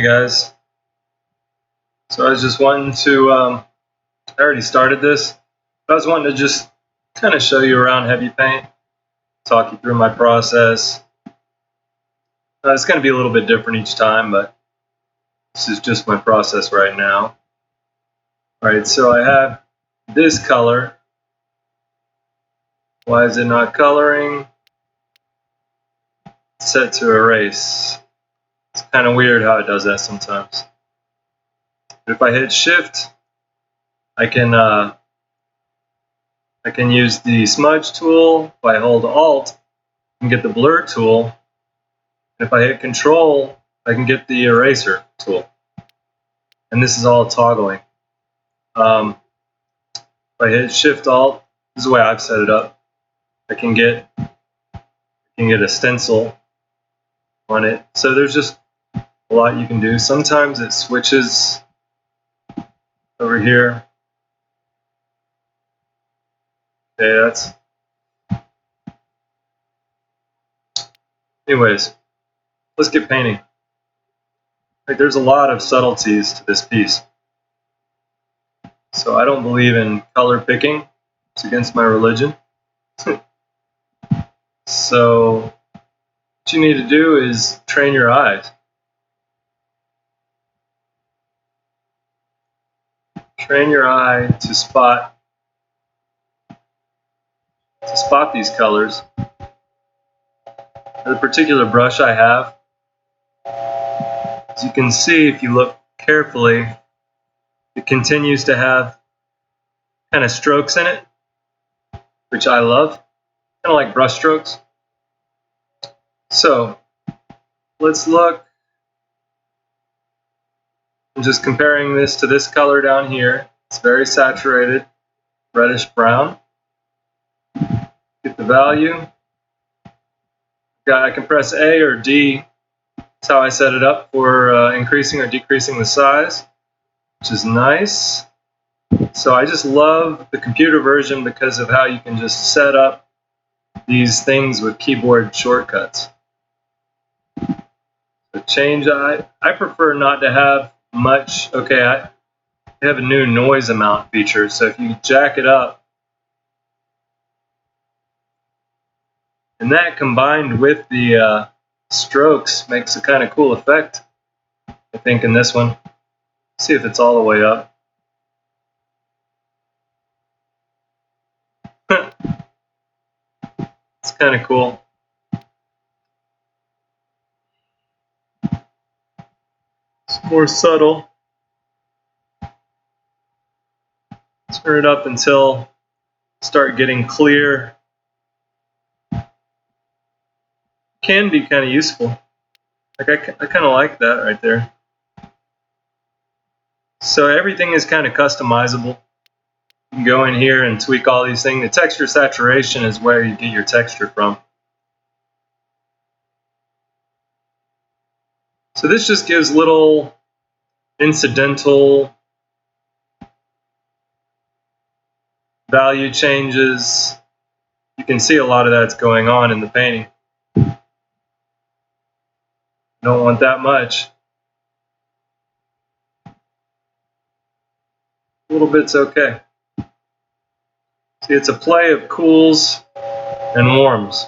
guys, so I was just wanting to, I already started this, but I was wanting to just kind of show you around Heavypaint, talk you through my process. It's going to be a little bit different each time, but this is just my process right now. Alright, so I have this color. Why is it not coloring? Set to erase. It's kind of weird how it does that sometimes. If I hit Shift, I can use the smudge tool. If I hold Alt, I can get the blur tool. If I hit Control, I can get the eraser tool. And this is all toggling. If I hit Shift Alt, this is the way I've set it up. I can get a stencil on it. So there's just a lot you can do. Sometimes it switches over here. Okay, anyways, let's get painting. Like, there's a lot of subtleties to this piece. So I don't believe in color picking. It's against my religion. So what you need to do is train your eyes. Train your eye to spot these colors. The particular brush I have, as you can see if you look carefully, it continues to have kind of strokes in it, which I love, kind of like brush strokes. So let's look. I'm just comparing this to this color down here. It's very saturated, reddish brown. Get the value. I can press A or D. That's how I set it up for increasing or decreasing the size, which is nice. So I just love the computer version because of how you can just set up these things with keyboard shortcuts. So change, I prefer not to have much. Okay, I have a new noise amount feature, so if you jack it up, and that combined with the strokes makes a kind of cool effect, I think, in this one. See if it's all the way up. It's kind of cool. It's more subtle. Turn it up until start getting clear. Can be kind of useful. Like I kind of like that right there. So everything is kind of customizable. You can go in here and tweak all these things. The texture saturation is where you get your texture from. So this just gives little incidental value changes. You can see a lot of that's going on in the painting. Don't want that much. A little bit's okay. See, it's a play of cools and warms.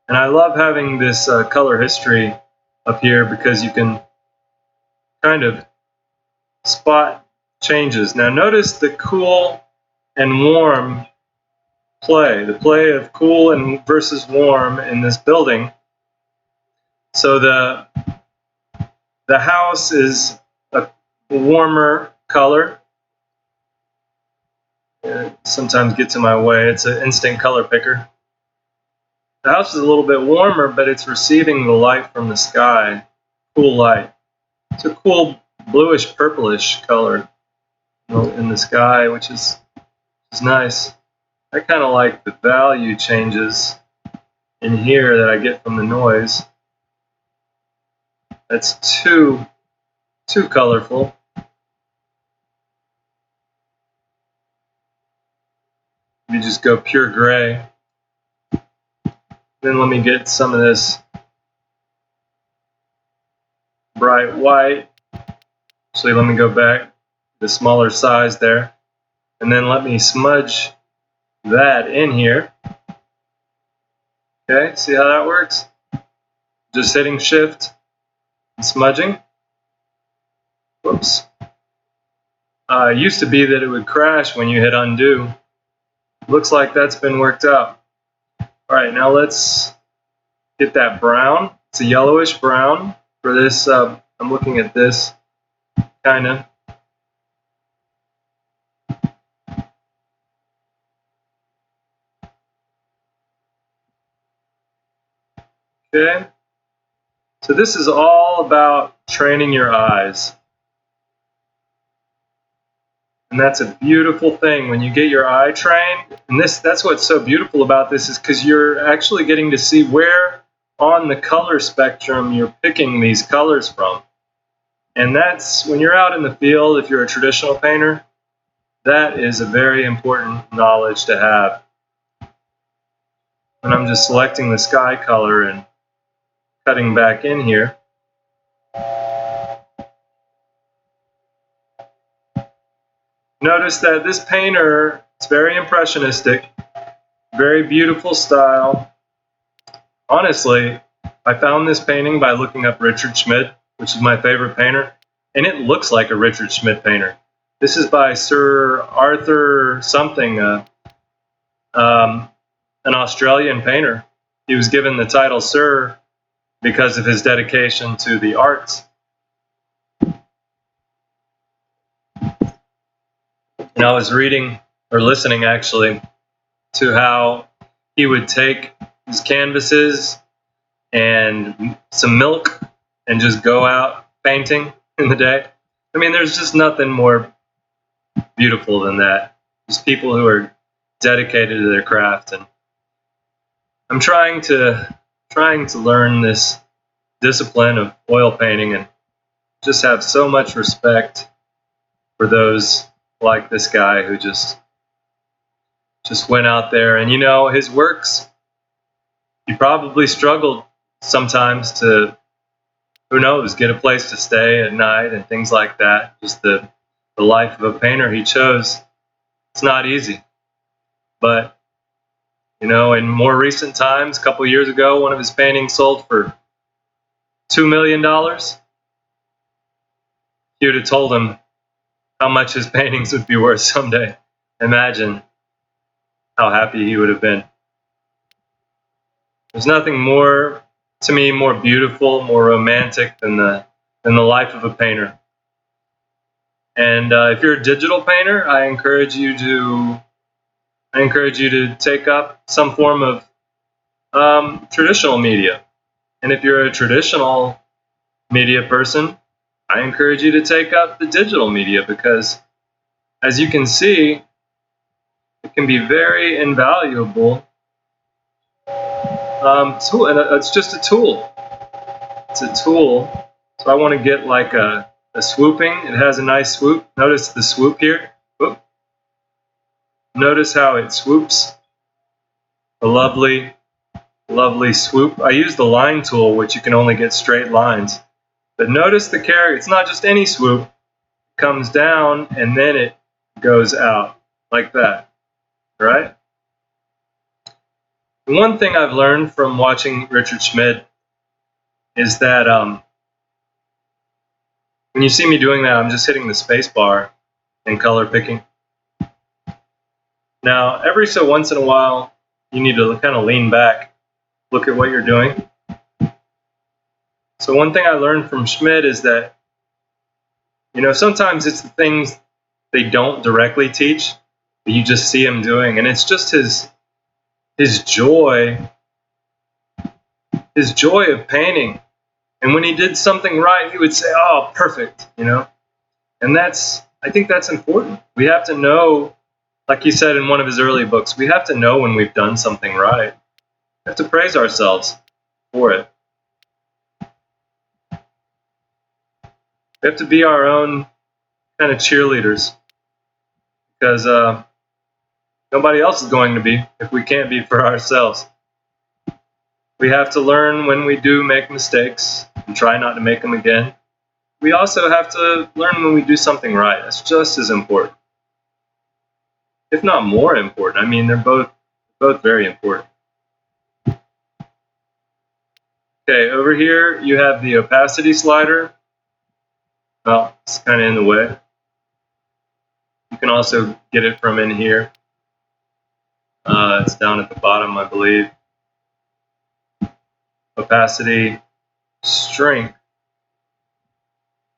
And I love having this color history up here because you can kind of spot changes. Now notice the cool and warm play, the play of cool and versus warm in this building. So the house is a warmer color. It sometimes gets in my way. It's an instant color picker. The house is a little bit warmer, but it's receiving the light from the sky, cool light. It's a cool bluish purplish color in the sky, which is nice. I kind of like the value changes in here that I get from the noise. That's too colorful. You just go pure gray. Then let me get some of this bright white. Actually, let me go back, the smaller size there, and then let me smudge that in here. Okay, see how that works? Just hitting Shift and smudging. Whoops. It used to be that it would crash when you hit undo. Looks like that's been worked out. Alright, now let's get that brown. It's a yellowish brown for this. I'm looking at this kind of. Okay, so this is all about training your eyes. And that's a beautiful thing when you get your eye trained. And that's what's so beautiful about this, is because you're actually getting to see where on the color spectrum you're picking these colors from. And that's, when you're out in the field, if you're a traditional painter, that is a very important knowledge to have. And I'm just selecting the sky color and cutting back in here. Notice that this painter is very impressionistic, very beautiful style. Honestly, I found this painting by looking up Richard Schmid, which is my favorite painter, and it looks like a Richard Schmid painter. This is by Sir Arthur something, an Australian painter. He was given the title Sir because of his dedication to the arts. And I was reading, or listening actually, to how he would take his canvases and some milk and just go out painting in the day. I mean, there's just nothing more beautiful than that. Just people who are dedicated to their craft. And I'm trying to learn this discipline of oil painting and just have so much respect for those like this guy who just went out there. And you know, his works, he probably struggled sometimes to, who knows, get a place to stay at night and things like that. Just the life of a painter he chose. It's not easy. But, you know, in more recent times, a couple years ago, one of his paintings sold for $2 million. If you'd have told him how much his paintings would be worth someday, imagine how happy he would have been. There's nothing more, to me, more beautiful, more romantic than the life of a painter. And if you're a digital painter, I encourage you to take up some form of traditional media. And if you're a traditional media person, I encourage you to take up the digital media, because as you can see, it can be very invaluable tool, and it's just a tool. It's a tool. So I want to get like a swooping. It has a nice swoop. Notice the swoop here. Whoop. Notice how it swoops. A lovely, lovely swoop. I use the line tool, which you can only get straight lines. But notice the character. It's not just any swoop. It comes down and then it goes out like that. Right? The one thing I've learned from watching Richard Schmid is that when you see me doing that, I'm just hitting the space bar and color picking. Now, every so once in a while, you need to kind of lean back, look at what you're doing. So one thing I learned from Schmid is that, you know, sometimes it's the things they don't directly teach, but you just see him doing, and it's just his joy of painting. And when he did something right, he would say, "Oh, perfect," you know. And I think that's important. We have to know, like he said in one of his early books, we have to know when we've done something right. We have to praise ourselves for it. We have to be our own kind of cheerleaders, because nobody else is going to be if we can't be for ourselves. We have to learn when we do make mistakes and try not to make them again. we also have to learn when we do something right. That's just as important, if not more important. I mean, they're both very important. Okay, over here you have the opacity slider. Well, it's kind of in the way. You can also get it from in here. It's down at the bottom, I believe. Opacity, strength.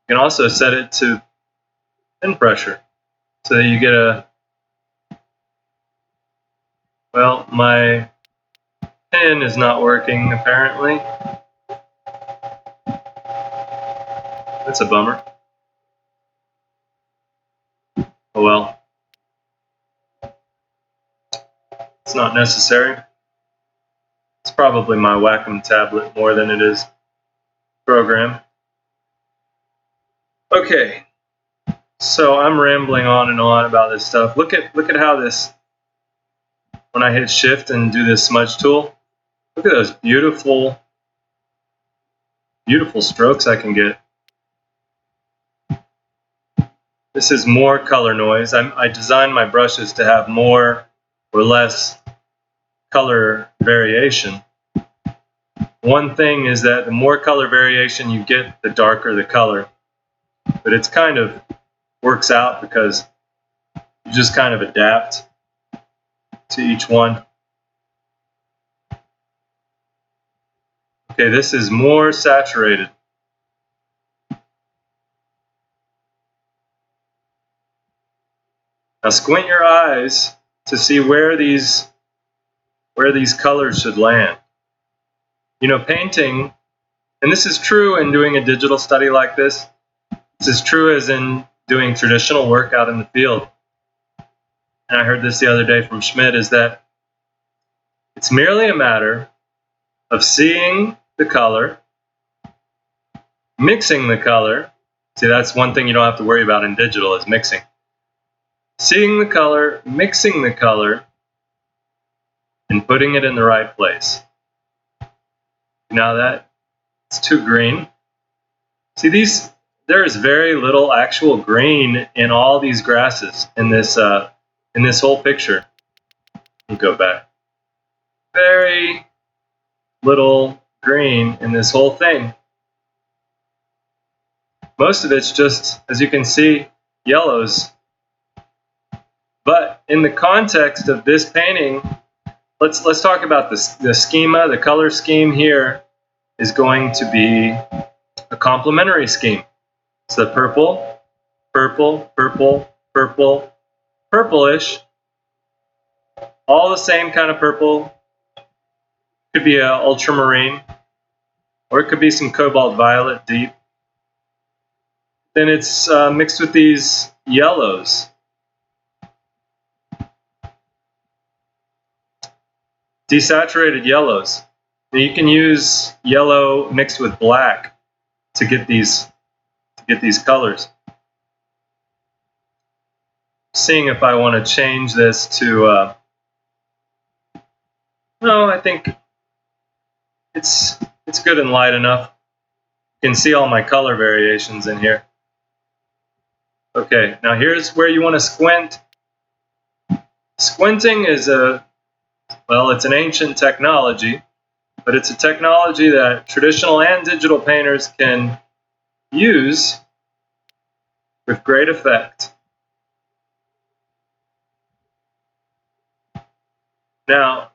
You can also set it to pen pressure so that you get a, well, my pen is not working apparently. That's a bummer. Oh well. It's not necessary. It's probably my Wacom tablet more than it is program. Okay, so I'm rambling on and on about this stuff. Look at how this, when I hit shift and do this smudge tool, look at those beautiful strokes I can get. This is more color noise. I designed my brushes to have more or less color variation. One thing is that the more color variation you get, the darker the color. But it's kind of works out because you just kind of adapt to each one. Okay, this is more saturated. Now squint your eyes to see where these colors should land. You know, painting, and this is true in doing a digital study like this. This is true as in doing traditional work out in the field. And I heard this the other day from Schmidt, is that it's merely a matter of seeing the color, mixing the color. See, that's one thing you don't have to worry about in digital, is mixing. Seeing the color, mixing the color, and putting it in the right place. Now that it's too green. See, there is very little actual green in all these grasses in this whole picture. Let me go back. Very little green in this whole thing. Most of it's just, as you can see, yellows. But in the context of this painting, let's talk about the schema. The color scheme here is going to be a complementary scheme. It's the purple, purple, purple, purple, purplish, all the same kind of purple. Could be a ultramarine, or it could be some cobalt violet deep. Then it's mixed with these yellows. Desaturated yellows. Now you can use yellow mixed with black to get these colors. Seeing if I want to change this to no, I think it's good and light enough. You can see all my color variations in here. Okay, now here's where you want to squint. Squinting is it's an ancient technology, but it's a technology that traditional and digital painters can use with great effect. Now,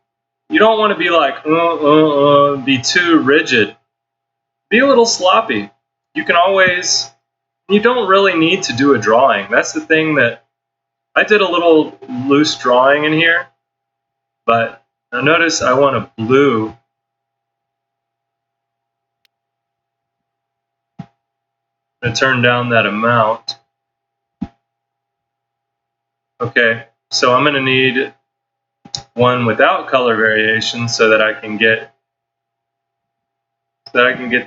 you don't want to be like, be too rigid. Be a little sloppy. You don't really need to do a drawing. That's the thing that I did a little loose drawing in here, but now notice I want a blue. I'm going to turn down that amount. Okay, so I'm going to need one without color variation so that I can get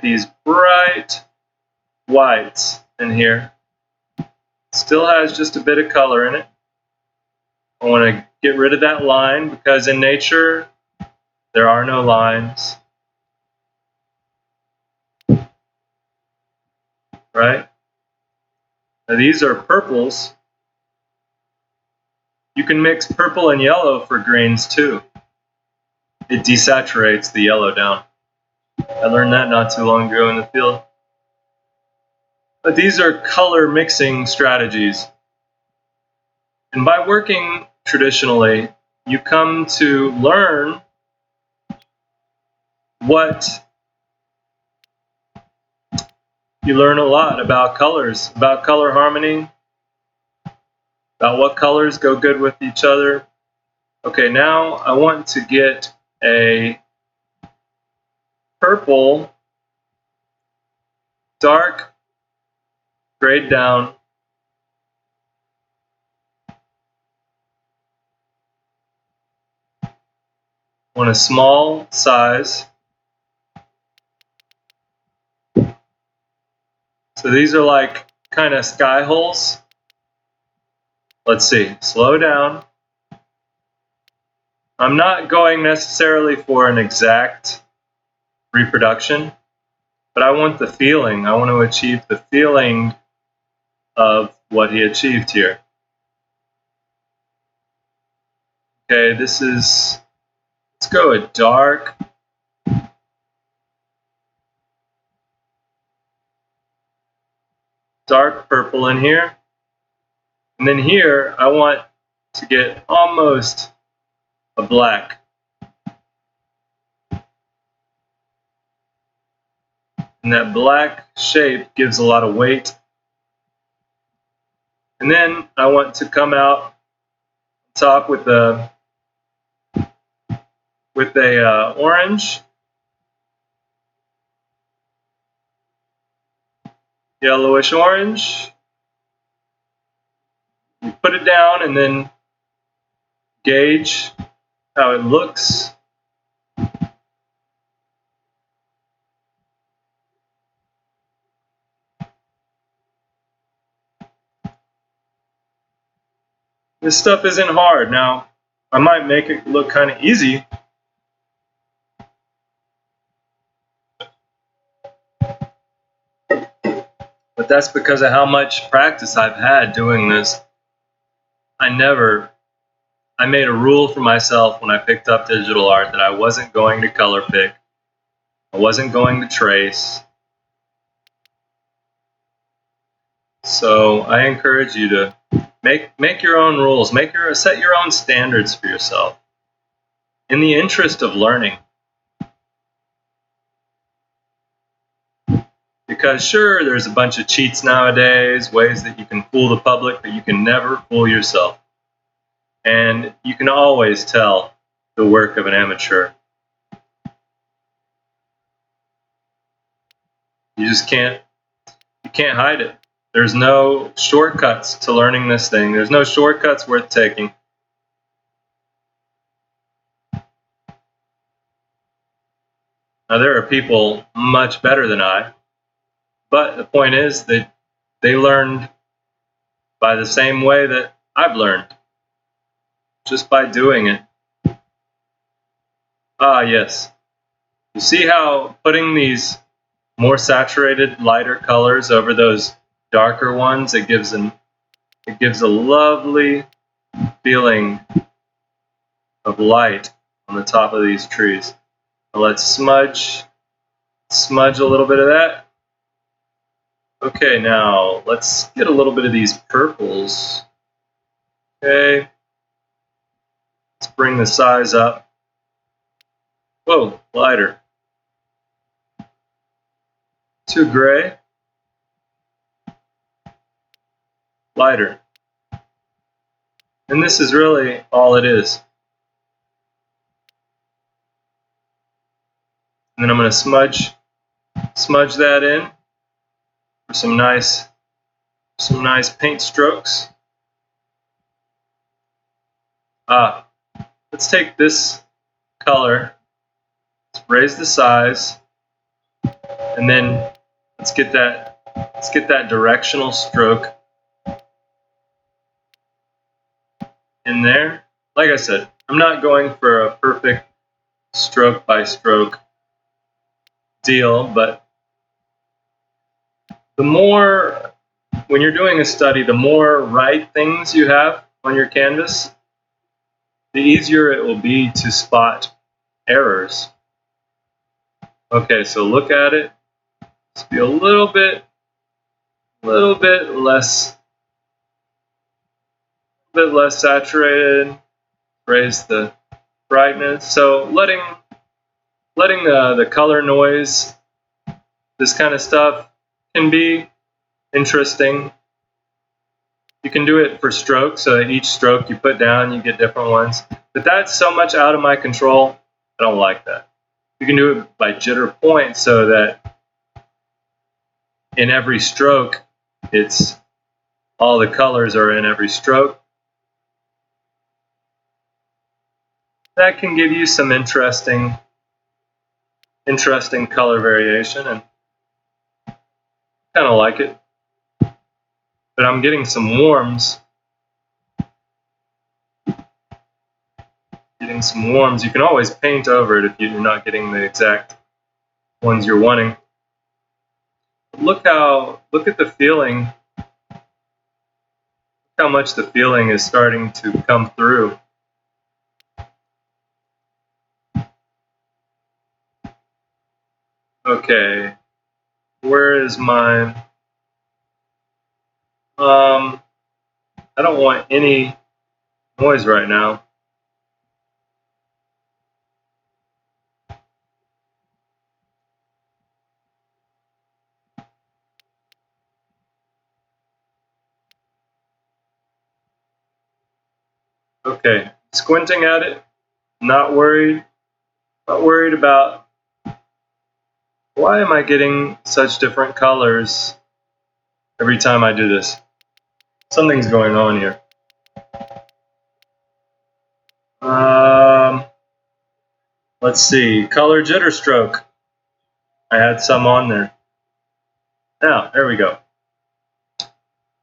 these bright whites in here. Still has just a bit of color in it. I want to get rid of that line because in nature there are no lines. Right? Now these are purples. You can mix purple and yellow for greens too. It desaturates the yellow down. I learned that not too long ago in the field. But these are color mixing strategies. And by working traditionally, you come to learn you learn a lot about colors, about color harmony, about what colors go good with each other. Okay, now I want to get a purple, dark, grayed down. I want a small size. So these are like kind of sky holes. Let's see, slow down. I'm not going necessarily for an exact reproduction, but I want the feeling. I want to achieve the feeling of what he achieved here. Okay, let's go a dark, purple in here. And then here, I want to get almost a black. And that black shape gives a lot of weight. And then I want to come out top with a orange, yellowish orange. You put it down and then gauge how it looks. This stuff isn't hard. Now, I might make it look kind of easy. But that's because of how much practice I've had doing this. I made a rule for myself when I picked up digital art that I wasn't going to color pick. I wasn't going to trace. So I encourage you to make your own rules, set your own standards for yourself in the interest of learning. Because sure, there's a bunch of cheats nowadays, ways that you can fool the public, but you can never fool yourself. And you can always tell the work of an amateur. You just can't hide it. There's no shortcuts to learning this thing. There's no shortcuts worth taking. Now, there are people much better than I, but the point is that they learned by the same way that I've learned, just by doing it. Ah, yes. You see how putting these more saturated, lighter colors over those darker ones, it gives a lovely feeling of light on the top of these trees. Now let's smudge a little bit of that. Okay, now let's get a little bit of these purples. Okay, let's bring the size up. Whoa, lighter. Too gray. Lighter. And this is really all it is. And then I'm going to smudge that in for some nice paint strokes. Let's take this color, let's raise the size, and then let's get that directional stroke in there. Like I said, I'm not going for a perfect stroke by stroke deal, but the more when you're doing a study, the more right things you have on your canvas, the easier it will be to spot errors. Okay, so look at it. Just be a little bit less saturated. Raise the brightness. So letting the color noise, this kind of stuff, can be interesting. You can do it for strokes, so that each stroke you put down, you get different ones. But that's so much out of my control, I don't like that. You can do it by jitter point, so that in every stroke, it's all the colors are in every stroke. That can give you some interesting color variation, and kind of like it. But I'm getting some warms. You can always paint over it if you're not getting the exact ones you're wanting. Look at the feeling. How much the feeling is starting to come through. Okay, where is my I don't want any noise right now. Okay, squinting at it, not worried about why am I getting such different colors every time I do this. Something's going on here. Let's see, color jitter stroke. I had some on there. Now, there we go.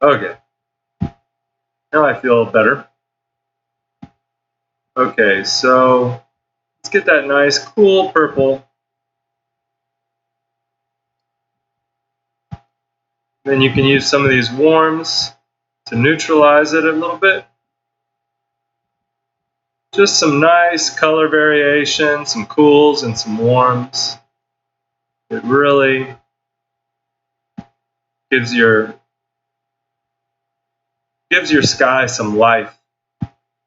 Okay. Now I feel better. Okay, so let's get that nice cool purple. Then you can use some of these warms to neutralize it a little bit. Just some nice color variation, some cools and some warms. It really gives your sky some life.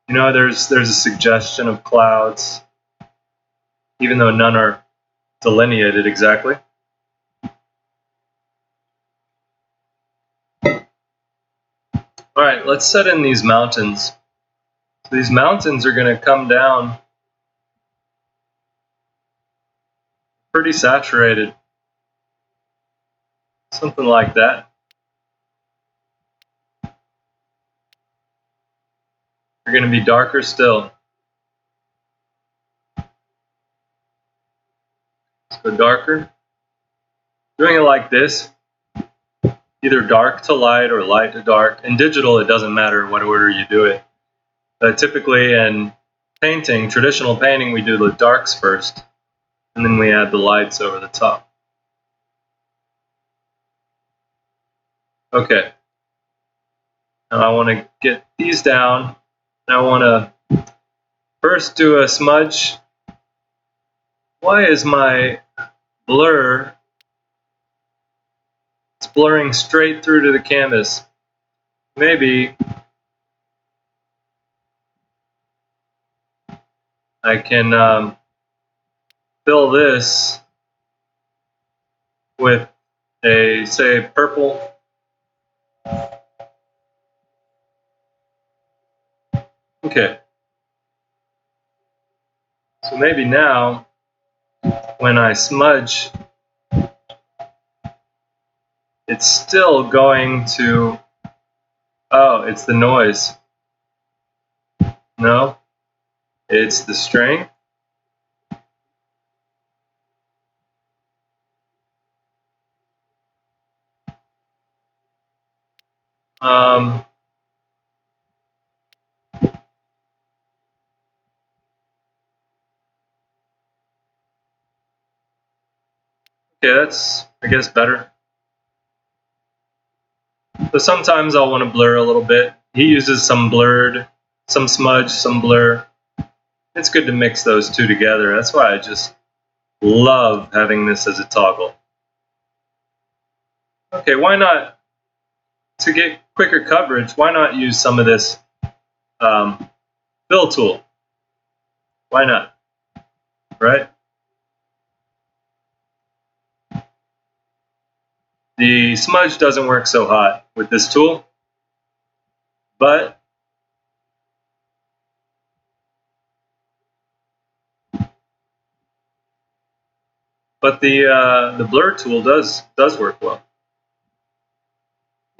You know, there's a suggestion of clouds, even though none are delineated exactly. All right, let's set in these mountains. So these mountains are going to come down pretty saturated, something like that. They're going to be darker still. Let's go darker. Doing it like this, either dark to light or light to dark. In digital, it doesn't matter what order you do it. Typically in painting, traditional painting, we do the darks first, and then we add the lights over the top. Okay. Now I want to get these down. And I want to first do a smudge. Why is my blur, it's blurring straight through to the canvas? Maybe I can fill this with a, say, purple. Okay. So maybe now, when I smudge, it's still going to, oh, it's the noise. No, it's the strength. Okay, that's, I guess, better. So sometimes I'll want to blur a little bit. He uses some blurred, some smudge, some blur. It's good to mix those two together. That's why I just love having this as a toggle. Okay, why not, to get quicker coverage, why not use some of this fill tool? Why not, right? The smudge doesn't work so hot with this tool, but the blur tool does work well.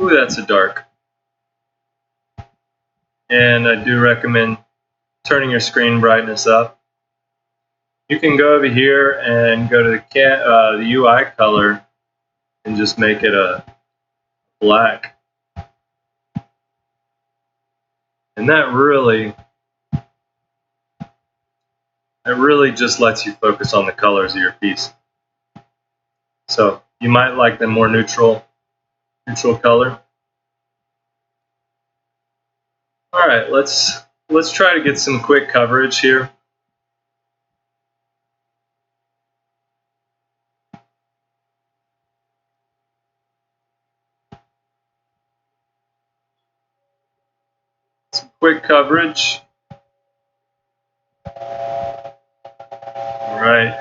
Ooh, that's a dark. And I do recommend turning your screen brightness up. You can go over here and go to the UI color and just make it a black. And that really just lets you focus on the colors of your piece. So you might like the more neutral color. All right, let's try to get some quick coverage here. Some quick coverage. All right,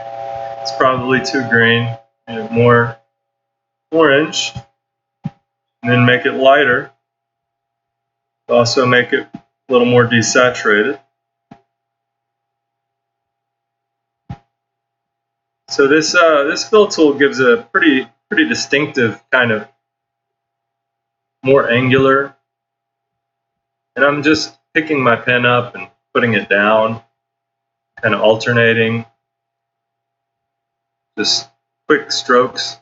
it's probably too green. More orange, and then make it lighter. Also make it a little more desaturated. So this fill tool gives a pretty distinctive kind of more angular. And I'm just picking my pen up and putting it down, kind of alternating, just quick strokes.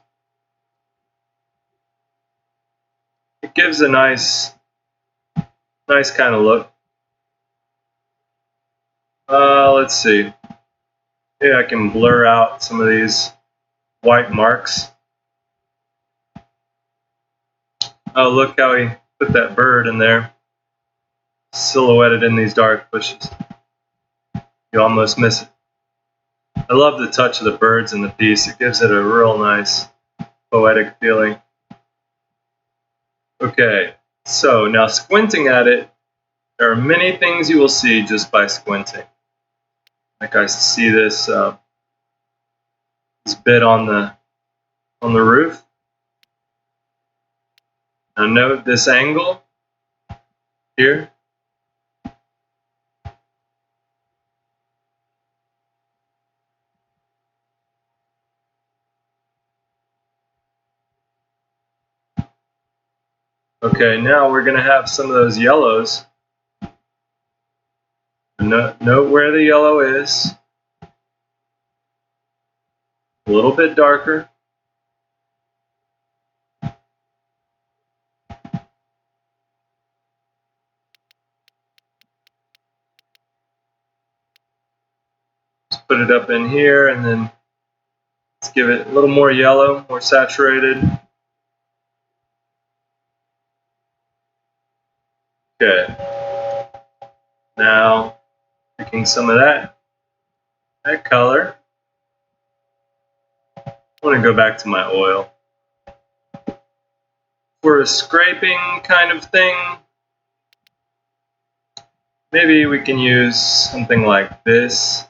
It gives a nice kind of look. Let's see. Maybe I can blur out some of these white marks. Oh, look how he put that bird in there, silhouetted in these dark bushes. You almost miss it. I love the touch of the birds in the piece. It gives it a real nice poetic feeling. Okay, so now squinting at it, there are many things you will see just by squinting. Like I see this bit on the roof. Now note this angle here. Okay, now we're going to have some of those yellows. Note where the yellow is. A little bit darker. Just put it up in here, and then let's give it a little more yellow, more saturated. Okay. Now, picking some of that color. I want to go back to my oil. For a scraping kind of thing, maybe we can use something like this.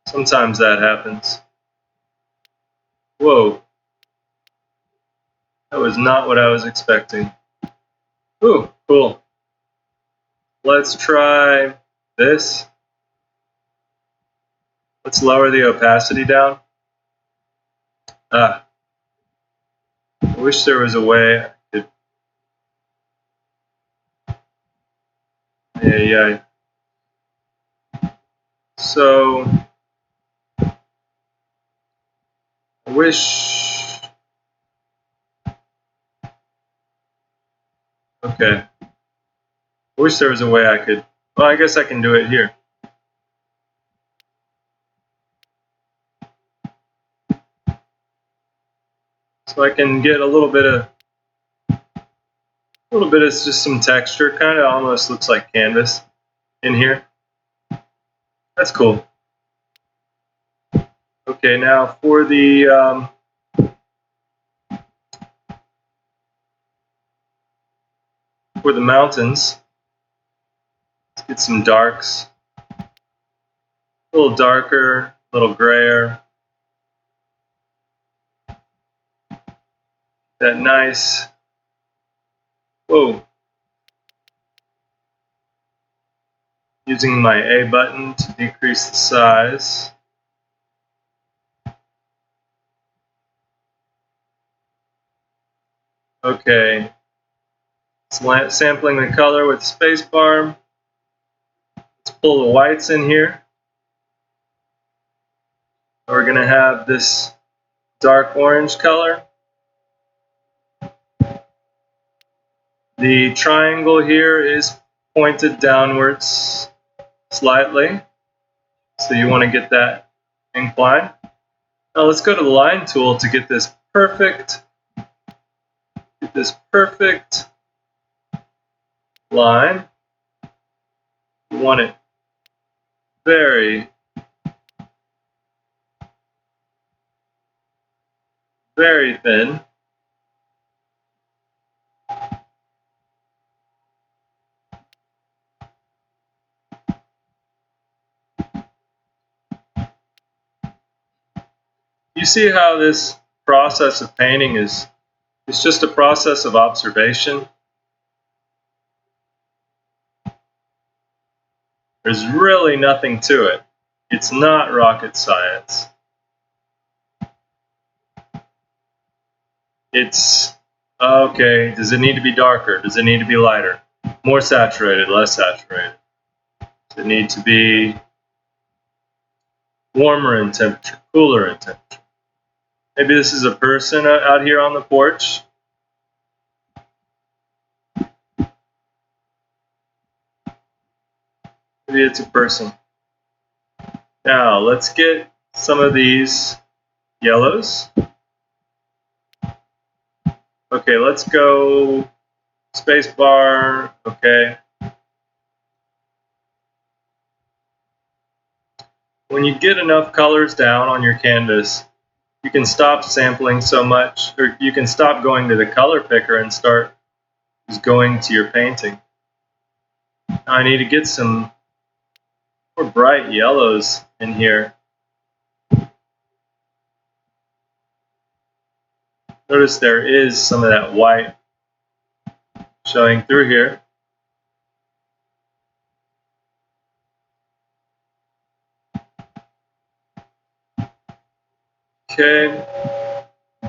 Sometimes that happens. Whoa. That was not what I was expecting. Ooh, cool. Let's try this. Let's lower the opacity down. I wish there was a way I could. Yeah. So I wish. Okay. I wish there was a way I could Well, I guess I can do it here. So I can get a little bit of just some texture. Kind of almost looks like canvas in here. That's cool. Okay, now for the mountains, let's get some darks. A little darker, a little grayer. That nice. Whoa. Using my A button to decrease the size. Okay. Sampling the color with spacebar. Let's pull the whites in here. We're going to have this dark orange color. The triangle here is pointed downwards slightly, so you want to get that inclined. Now let's go to the line tool to get this perfect line. You want it very, very thin. You see how this process of painting is just a process of observation. There's really nothing to it. It's not rocket science. It's, okay, does it need to be darker? Does it need to be lighter? More saturated, less saturated? Does it need to be warmer in temperature, cooler in temperature? Maybe this is a person out here on the porch. Maybe it's a person. Now, let's get some of these yellows. Okay, let's go spacebar. Okay. When you get enough colors down on your canvas, you can stop sampling so much, or you can stop going to the color picker and start just going to your painting. Now I need to get some more bright yellows in here. Notice there is some of that white showing through here. Okay,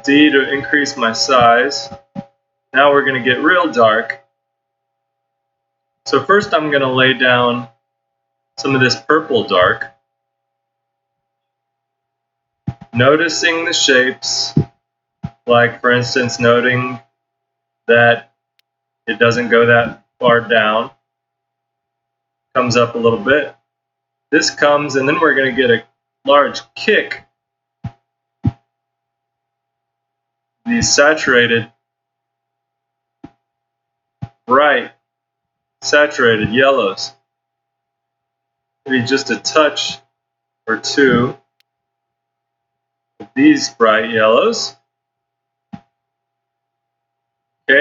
D to increase my size. Now we're going to get real dark. So first I'm going to lay down some of this purple dark. Noticing the shapes, like for instance noting that it doesn't go that far down. Comes up a little bit. This comes, and then we're going to get a large kick. These saturated, bright, saturated yellows. Maybe just a touch or two of these bright yellows. Okay,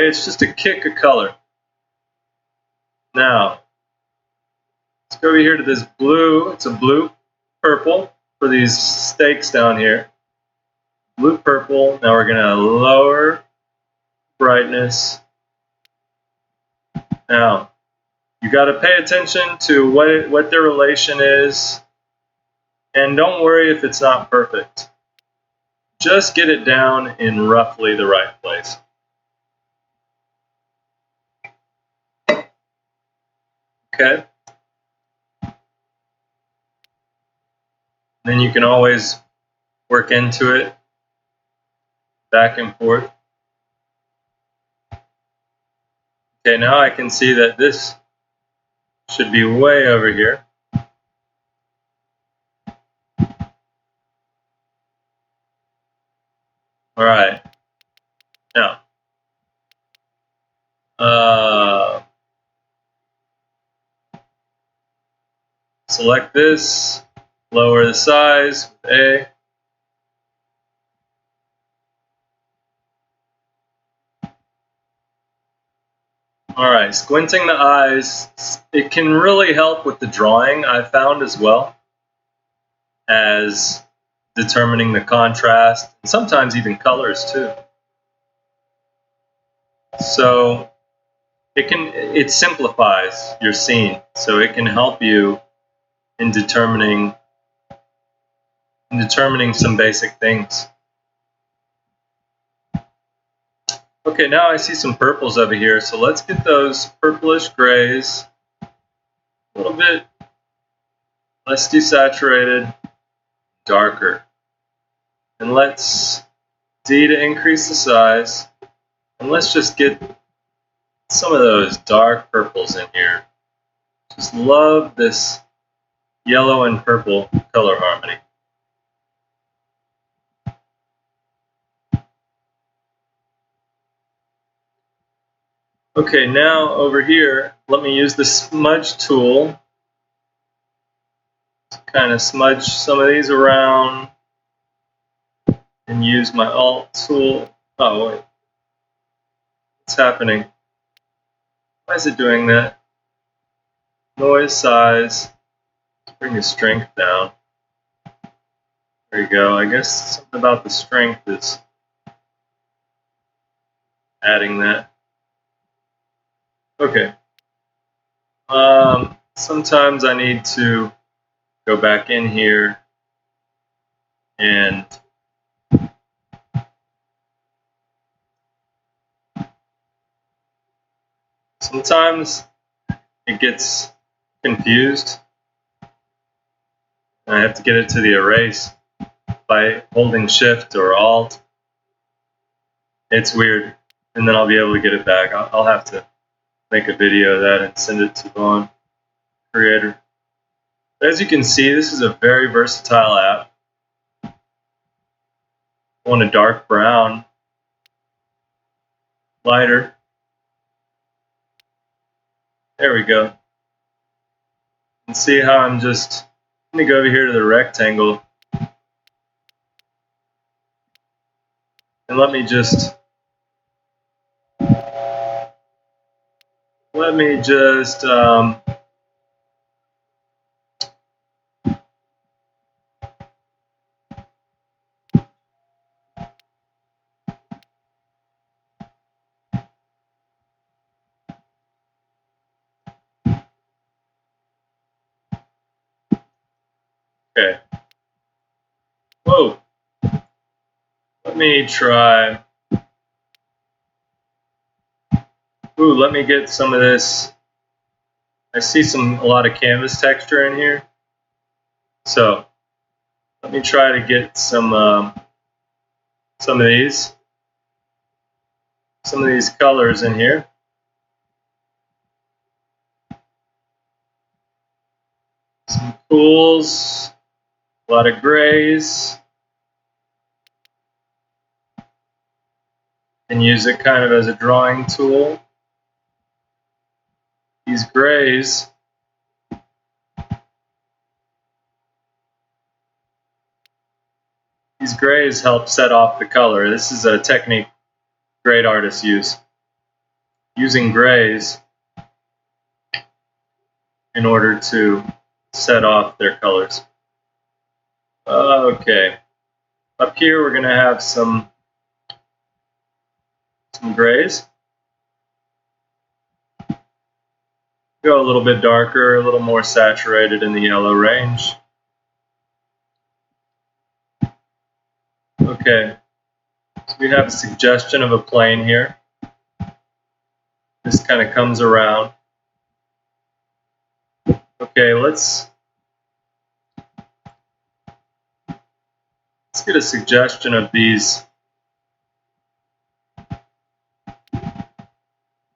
it's just a kick of color. Now, let's go over here to this blue. It's a blue-purple for these stakes down here. Blue-purple. Now we're going to lower brightness. Now, you got to pay attention to what their relation is, and don't worry if it's not perfect. Just get it down in roughly the right place. Okay. Then you can always work into it, back and forth. Okay, now I can see that this should be way over here. All right. Now, select this, lower the size with A. Alright, squinting the eyes, it can really help with the drawing, I've found, as well as determining the contrast, and sometimes even colors too. So it simplifies your scene, so it can help you in determining some basic things. Okay, now I see some purples over here, so let's get those purplish grays, a little bit less desaturated, darker. And let's D to increase the size, and let's just get some of those dark purples in here. Just love this yellow and purple color harmony. Okay, now over here, let me use the smudge tool to kind of smudge some of these around and use my Alt tool. Oh, wait. What's happening? Why is it doing that? Noise size. Let's bring the strength down. There you go. I guess something about the strength is adding that. Okay. Sometimes I need to go back in here and sometimes it gets confused. And I have to get it to the erase by holding Shift or Alt. It's weird. And then I'll be able to get it back. I'll have to make a video of that and send it to Vaughn Creator. But as you can see, this is a very versatile app. I want a dark brown, lighter. There we go. And see how I'm just going to go over here to the rectangle. And let me just okay. Whoa. Let me try. Ooh, let me get some of this. I see a lot of canvas texture in here. So let me try to get some of these colors in here. Some cools, a lot of grays. And use it kind of as a drawing tool. These grays help set off the color. This is a technique great artists use. Using grays in order to set off their colors. Okay. Up here we're going to have some grays. Go a little bit darker, a little more saturated in the yellow range. Okay, so we have a suggestion of a plane here. This kind of comes around. Okay, let's get a suggestion of these.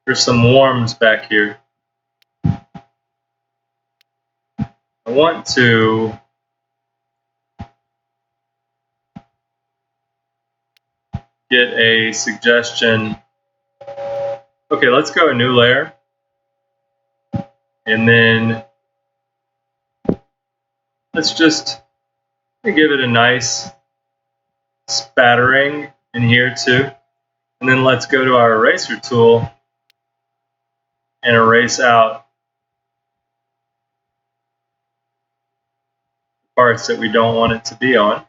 There's some worms back here. I want to get a suggestion. Okay, let's go a new layer. And then let's just give it a nice spattering in here too. And then let's go to our eraser tool and erase out parts that we don't want it to be on.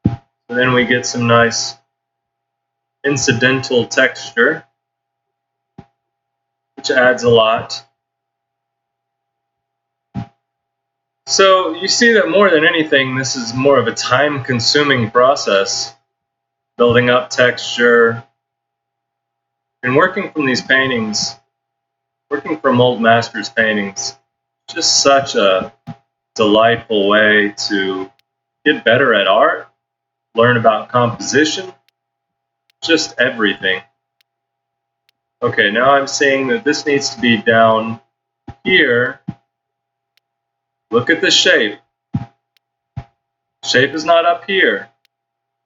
So then we get some nice incidental texture, which adds a lot. So you see that more than anything, this is more of a time-consuming process, building up texture. And working from these paintings, working from old masters' paintings, just such a delightful way to get better at art, learn about composition, just everything. Okay, now I'm seeing that this needs to be down here. Look at the shape. Shape is not up here.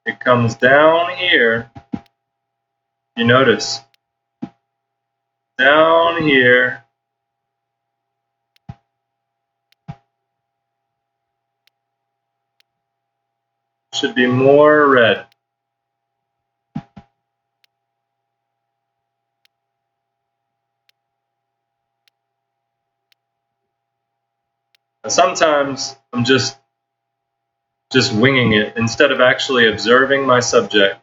It comes down here. You notice. Down here. Should be more red. Sometimes I'm just winging it instead of actually observing my subject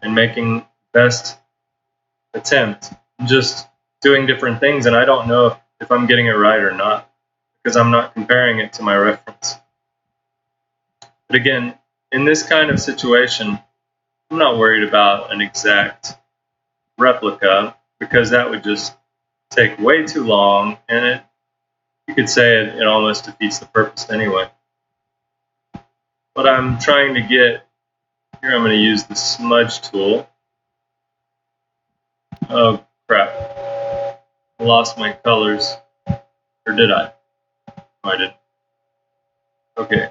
and making best attempt. I'm just doing different things, and I don't know if I'm getting it right or not because I'm not comparing it to my reference. But again, in this kind of situation, I'm not worried about an exact replica because that would just take way too long, and you could say it almost defeats the purpose anyway. What I'm trying to get here, I'm going to use the smudge tool. Oh crap, I lost my colors, or did I? No, I didn't. Okay.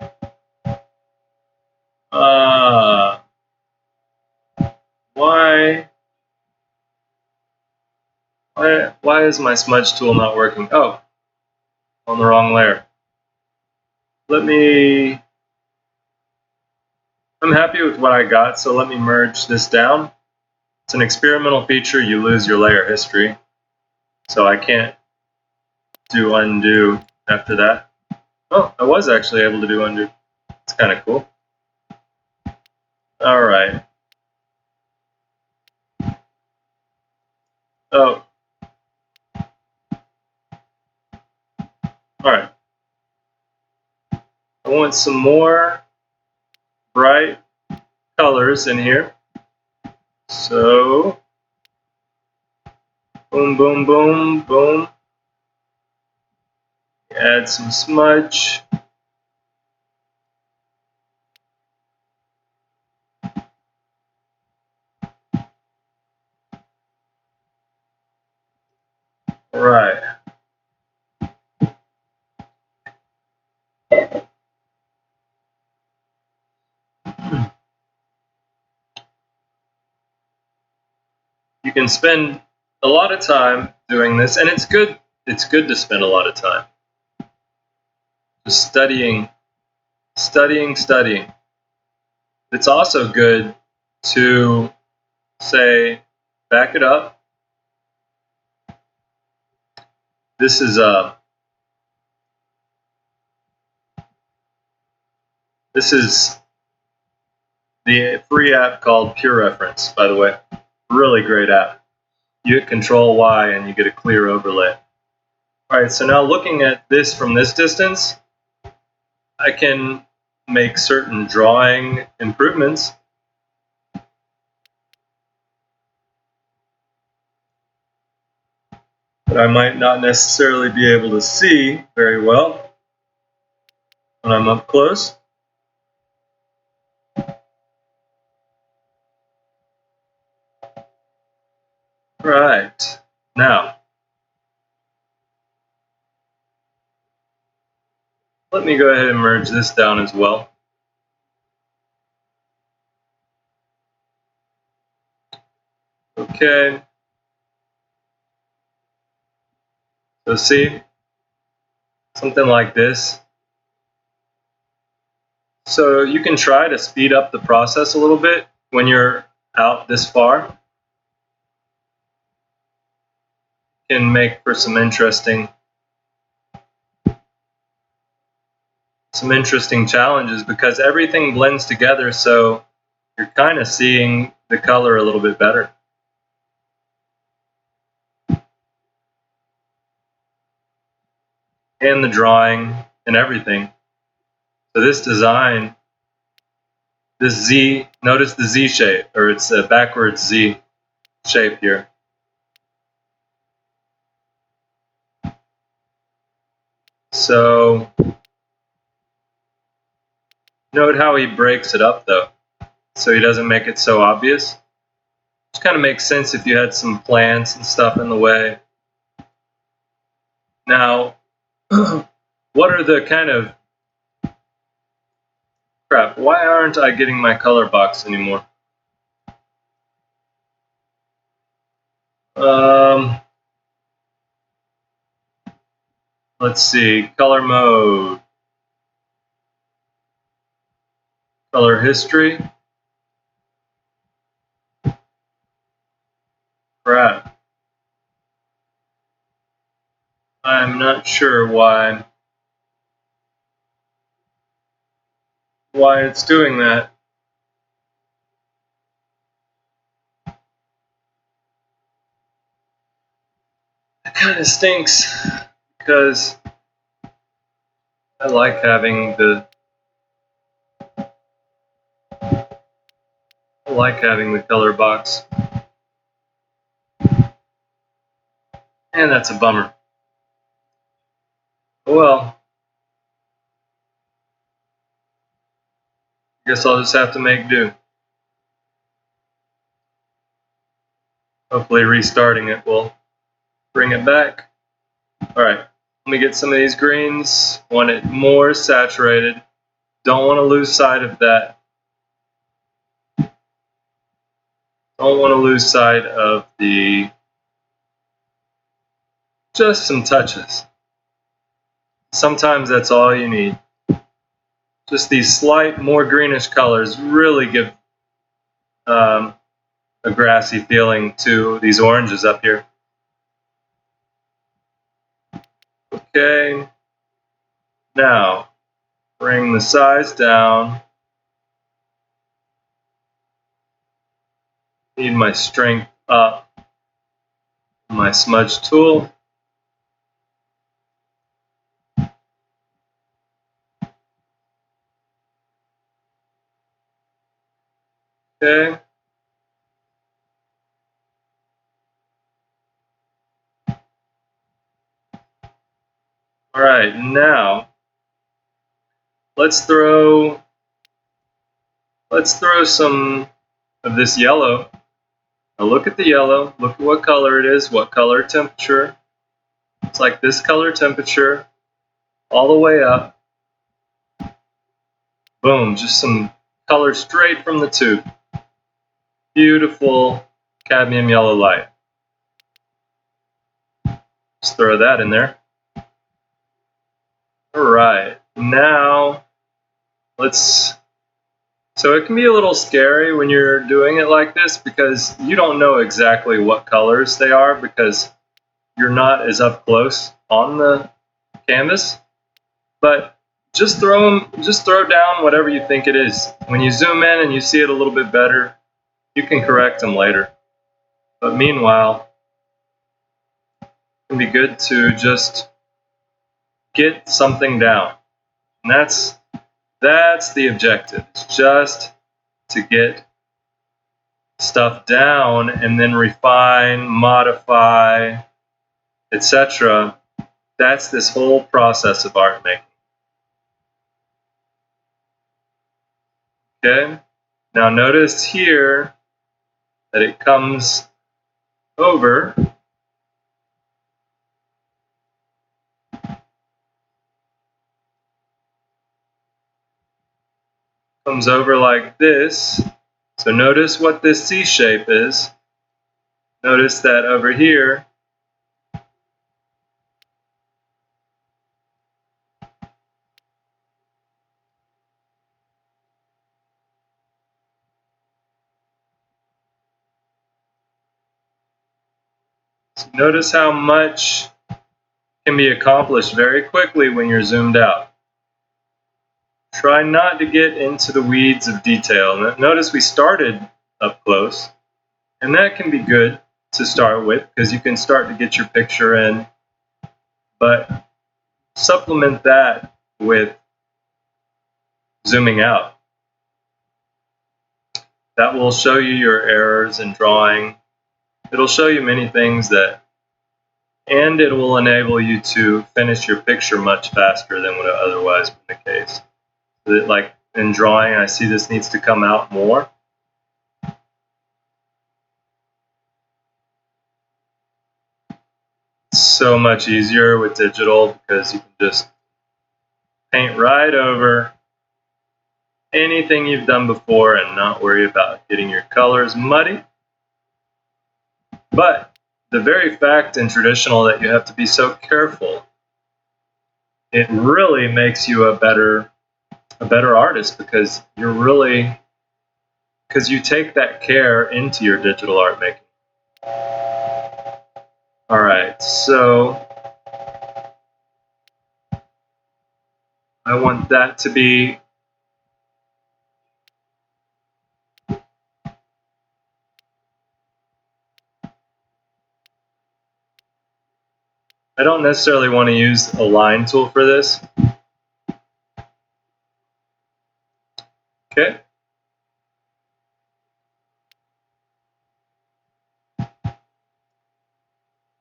Why is my smudge tool not working? Oh, on the wrong layer. I'm happy with what I got, so let me merge this down. It's an experimental feature, you lose your layer history, so I can't do undo after that. Oh, I was actually able to do undo. It's kind of cool. Alright. Oh. Alright. I want some more bright colors in here. So, boom, boom, boom, boom. Add some smudge. Right. You can spend a lot of time doing this, and it's good to spend a lot of time just studying. It's also good to say, back it up. This is the free app called Pure Reference, by the way. Really great app. You hit Control Y and you get a clear overlay. Alright, so now looking at this from this distance, I can make certain drawing improvements. That I might not necessarily be able to see very well when I'm up close. Right, now Let me go ahead and merge this down as well. Okay. So see, something like this. So you can try to speed up the process a little bit when you're out this far. Can make for some interesting challenges because everything blends together, so you're kind of seeing the color a little bit better. And the drawing and everything. So this design, this Z, notice the Z shape, or it's a backwards Z shape here. So note how he breaks it up though, so he doesn't make it so obvious. Which kind of makes sense if you had some plants and stuff in the way. Now, what are the kind of... Crap, why aren't I getting my color box anymore? Let's see, color mode, color history. Crap. I'm not sure why it's doing that. It kind of stinks because I like having the color box. And that's a bummer. Well, I guess I'll just have to make do. Hopefully restarting it will bring it back. Alright, let me get some of these greens. Want it more saturated. Don't want to lose sight of that. Don't want to lose sight of the... just some touches. Sometimes that's all you need. Just these slight, more greenish colors really give a grassy feeling to these oranges up here. Okay, now bring the size down. Need my strength up. My smudge tool. Okay. All right, now let's throw some of this yellow. Now look at the yellow. Look at what color it is, what color temperature. It's like this color temperature all the way up. Boom, just some color straight from the tube. Beautiful cadmium yellow light. Just throw that in there. All right, now so it can be a little scary when you're doing it like this because you don't know exactly what colors they are because you're not as up close on the canvas. But just throw down whatever you think it is. When you zoom in and you see it a little bit better, you can correct them later. But meanwhile, it can be good to just get something down. And that's the objective. It's just to get stuff down and then refine, modify, etc. That's this whole process of art making. Okay? Now notice here that it comes over comes over like this. So notice what this C shape is. Notice that over here, so notice how much can be accomplished very quickly when you're zoomed out. Try not to get into the weeds of detail. Notice we started up close, and that can be good to start with because you can start to get your picture in, but supplement that with zooming out. That will show you your errors in drawing. It'll show you many things and it will enable you to finish your picture much faster than would have otherwise been the case. Like in drawing, I see this needs to come out more. It's so much easier with digital because you can just paint right over anything you've done before and not worry about getting your colors muddy. But the very fact in traditional that you have to be so careful, it really makes you a better artist because you take that care into your digital art making. All right, so I want that to be I don't necessarily want to use a line tool for this. Okay.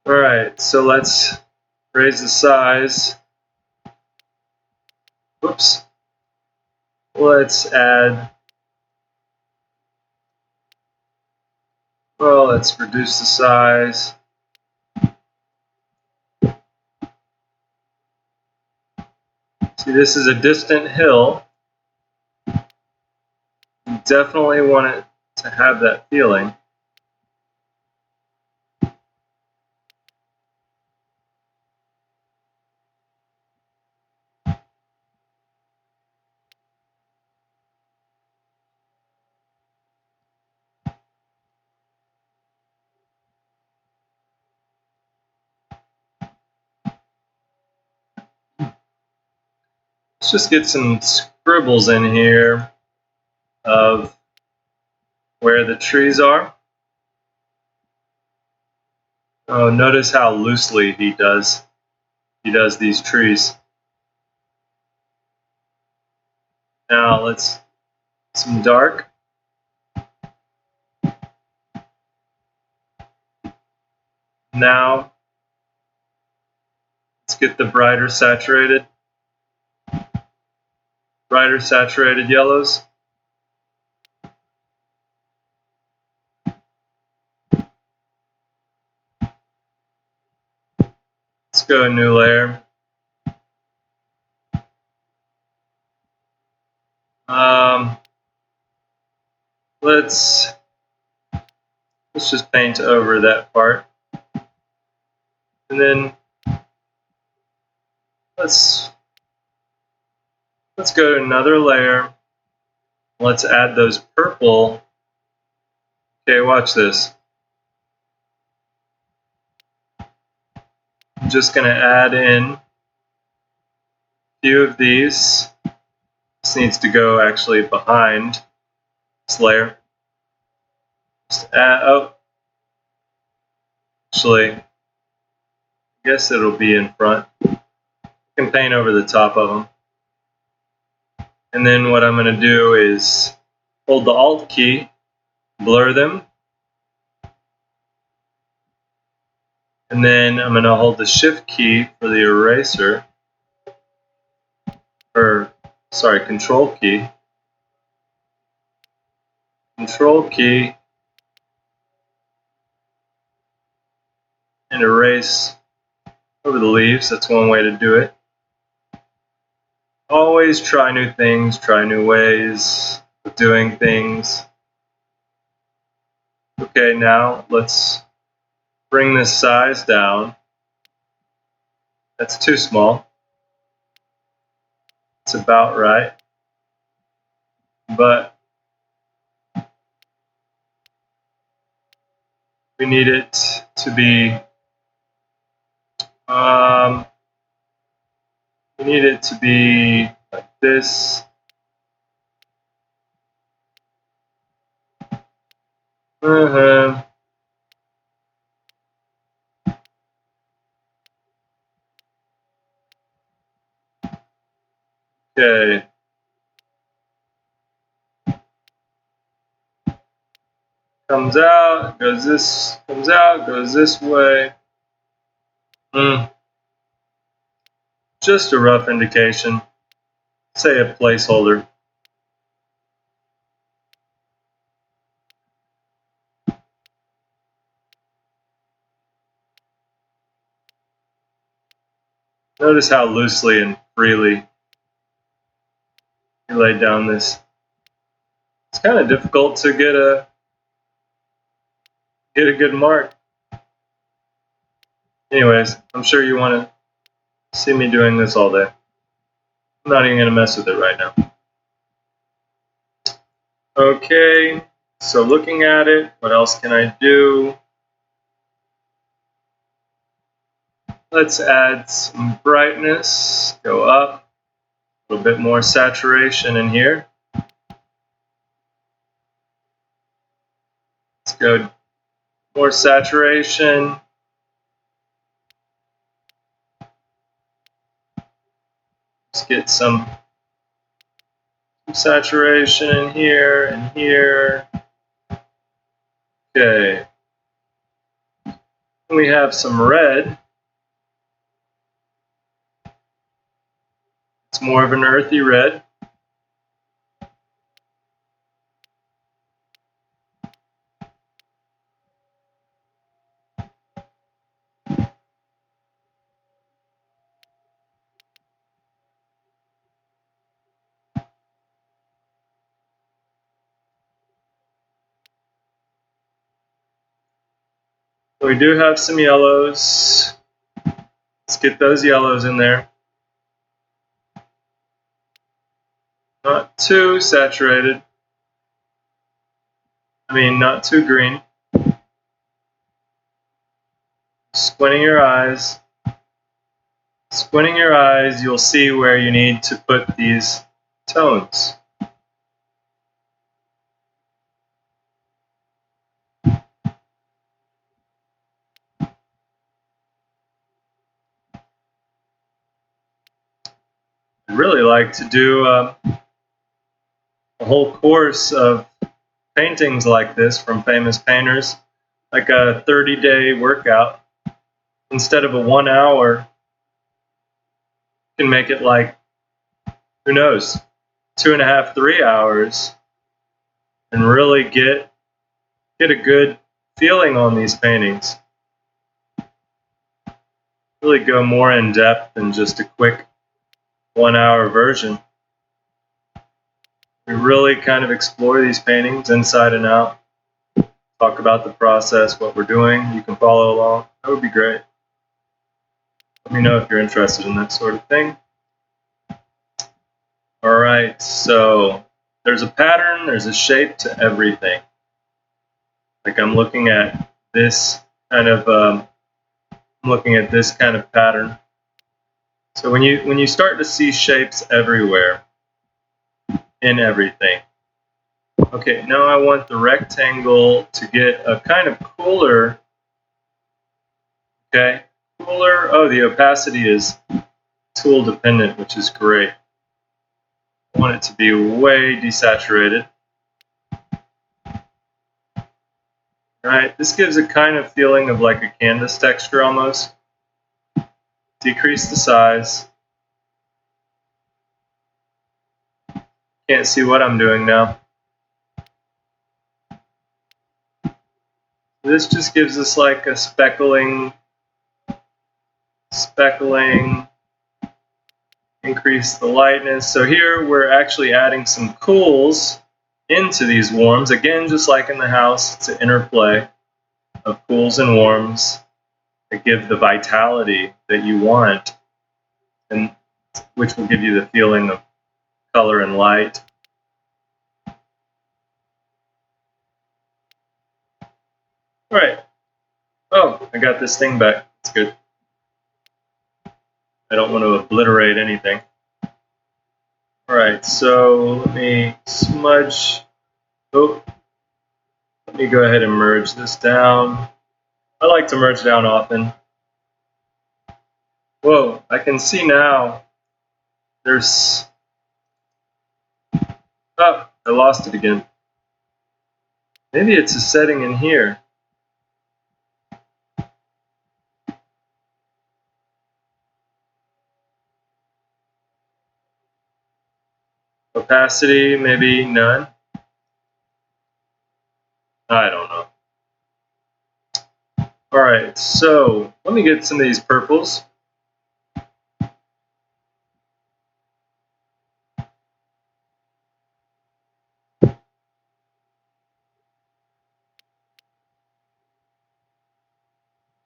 All right, so let's raise the size. Whoops. Let's add, well, let's reduce the size. See, this is a distant hill. You definitely want it to have that feeling. Let's just get some scribbles in here of where the trees are. Oh, notice how loosely he does these trees. Now let's some dark. Now let's get the brighter saturated yellows. Let's go a new layer. Let's just paint over that part, and then let's go to another layer. Let's add those purple. Okay, watch this. I'm just going to add in a few of these. This needs to go actually behind this layer. Just add, oh, actually, I guess it'll be in front. You can paint over the top of them. And then what I'm going to do is hold the Alt key, blur them, and then I'm going to hold the Shift key for the eraser, or sorry, Control key. Control key, and erase over the leaves. That's one way to do it. Always try new things, try new ways of doing things. Okay, now let's bring this size down. That's too small. It's about right. But we need it to be like this. Okay. Comes out, goes this, comes out, goes this way. Just a rough indication. Say a placeholder. Notice how loosely and freely he laid down this. It's kind of difficult to get a good mark. Anyways, I'm sure you want to see me doing this all day. I'm not even going to mess with it right now. Okay, so looking at it, what else can I do? Let's add some brightness, go up, a little bit more saturation in here. Let's go more saturation. Let's get some saturation in here and here. Okay. We have some red. It's more of an earthy red. We do have some yellows. Let's get those yellows in there. Not too saturated. I mean, not too green. Squinting your eyes. Squinting your eyes, you'll see where you need to put these tones. I'd really like to do a whole course of paintings like this from famous painters, like a 30-day workout. Instead of a 1 hour, you can make it like, who knows, 2.5, 3 hours, and really get a good feeling on these paintings. Really go more in depth than just a quick 1 hour version. We really kind of explore these paintings inside and out, talk about the process, what we're doing. You can follow along. That would be great. Let me know if you're interested in that sort of thing. All right, so there's a pattern, there's a shape to everything. Like I'm looking at this kind of pattern. So when you start to see shapes everywhere in everything. Okay, now I want the rectangle to get a kind of cooler. Okay, cooler. Oh, the opacity is tool dependent, which is great. I want it to be way desaturated. Right, this gives a kind of feeling of like a canvas texture almost. Decrease the size. Can't see what I'm doing now. This just gives us like a speckling. increase the lightness. So here we're actually adding some cools into these warms. Again, just like in the house, it's an interplay of cools and warms that give the vitality that you want, and which will give you the feeling of color and light. All right. Oh, I got this thing back. It's good. I don't want to obliterate anything. All right, so let me smudge. Oh, let me go ahead and merge this down. I like to merge down often. Whoa, I can see now there's... Oh, I lost it again. Maybe it's a setting in here. Opacity, maybe none. I don't know. All right, so let me get some of these purples.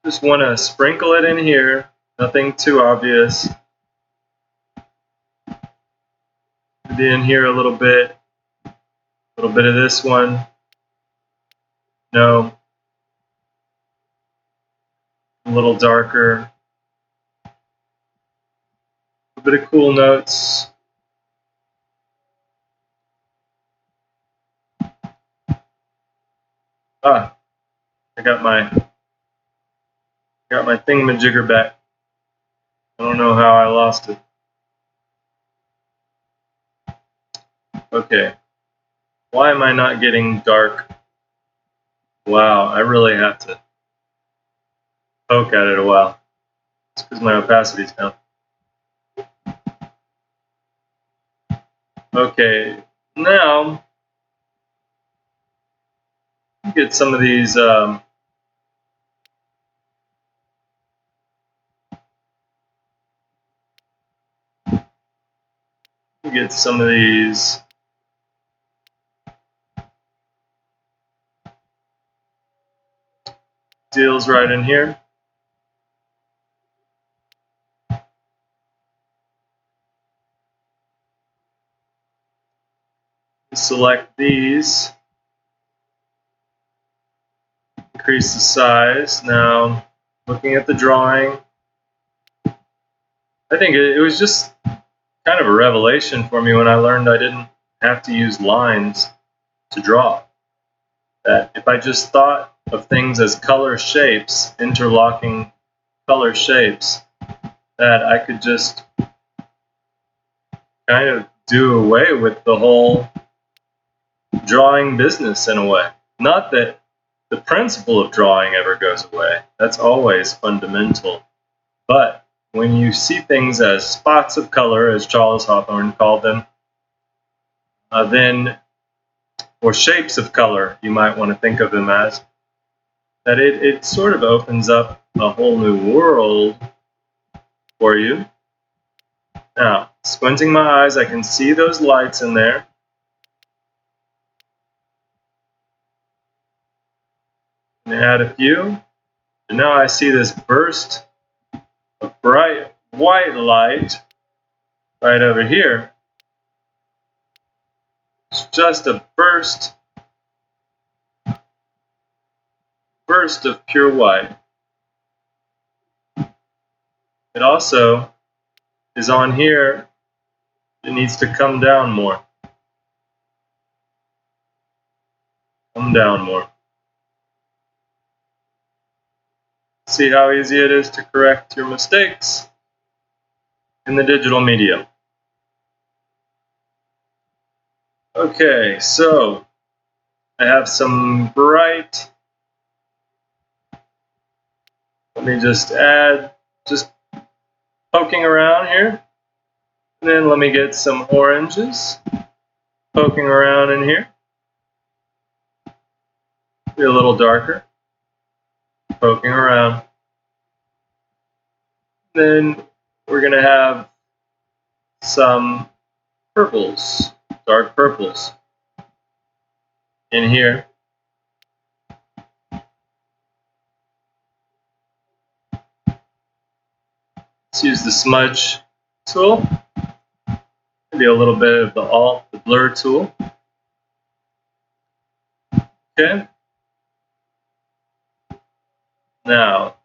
Just want to sprinkle it in here, nothing too obvious. Maybe in here a little bit of this one. No. A little darker. A bit of cool notes. Ah, I got my thingamajigger back. I don't know how I lost it. Okay. Why am I not getting dark? Wow, I really have to poke at it a while. It's because my opacity's down. Okay, now get some of these deals right in here. Select these, increase the size. Now, looking at the drawing, I think it was just kind of a revelation for me when I learned I didn't have to use lines to draw. That if I just thought of things as color shapes, interlocking color shapes, that I could just kind of do away with the whole drawing business in a way. Not that the principle of drawing ever goes away. That's always fundamental. But when you see things as spots of color, as Charles Hawthorne called them, or shapes of color, you might want to think of them as, that it sort of opens up a whole new world for you. Now, squinting my eyes, I can see those lights in there. And add a few. And now I see this burst of bright white light right over here. It's just a burst of pure white. It also is on here. It needs to come down more. Come down more. See how easy it is to correct your mistakes in the digital medium. Okay, so I have some bright. Let me just add, just poking around here. And then let me get some oranges, poking around in here. Be a little darker, poking around. Then we're going to have some purples, dark purples in here. Let's use the smudge tool. Maybe a little bit of the blur tool. Okay. Now,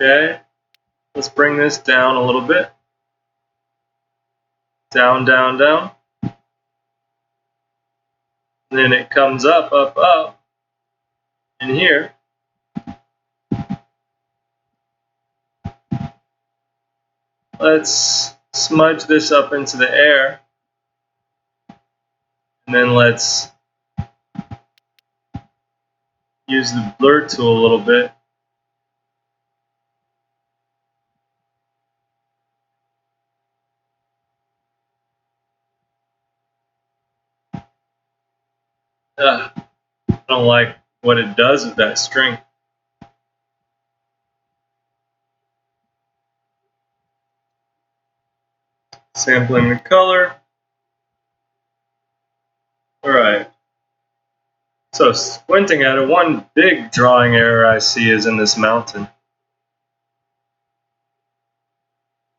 okay, let's bring this down a little bit. Down, down, down. And then it comes up, up, up. And here, let's smudge this up into the air. And then let's use the blur tool a little bit. I don't like what it does with that string. Sampling the color. Alright. So squinting at it, one big drawing error I see is in this mountain.